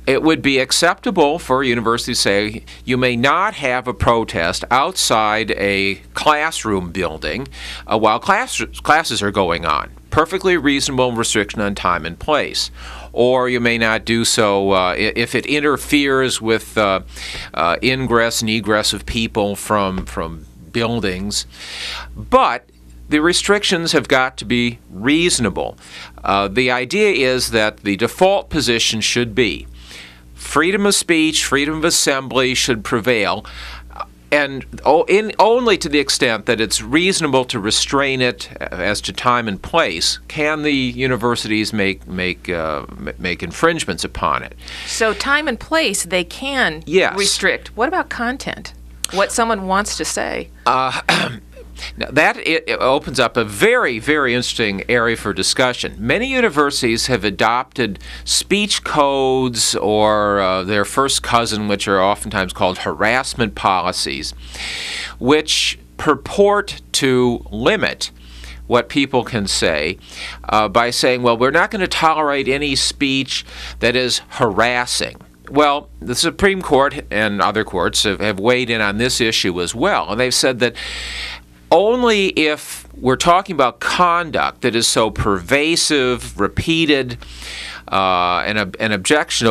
it would be acceptable for a university to say you may not have a protest outside a classroom building while classes are going on. Perfectly reasonable restriction on time and place. Or you may not do so if it interferes with ingress and egress of people from buildings. But the restrictions have got to be reasonable. The idea is that the default position should be freedom of speech, freedom of assembly should prevail, and only to the extent that it's reasonable to restrain it as to time and place can the universities make infringements upon it. So time and place they can restrict. What about content? What someone wants to say? Now that it opens up a very, very interesting area for discussion. Many universities have adopted speech codes or their first cousin, which are oftentimes called harassment policies, which purport to limit what people can say by saying, well, we're not going to tolerate any speech that is harassing. Well, the Supreme Court and other courts have weighed in on this issue as well, and they've said that only if we're talking about conduct that is so pervasive, repeated, and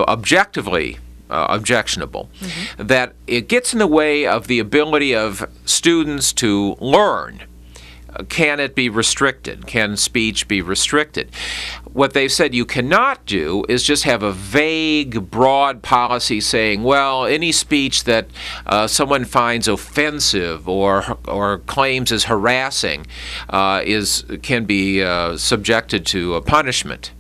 objectively objectionable, that it gets in the way of the ability of students to learn. Can it be restricted? Can speech be restricted? What they've said you cannot do is just have a vague, broad policy saying, well, any speech that someone finds offensive or claims as harassing can be subjected to a punishment.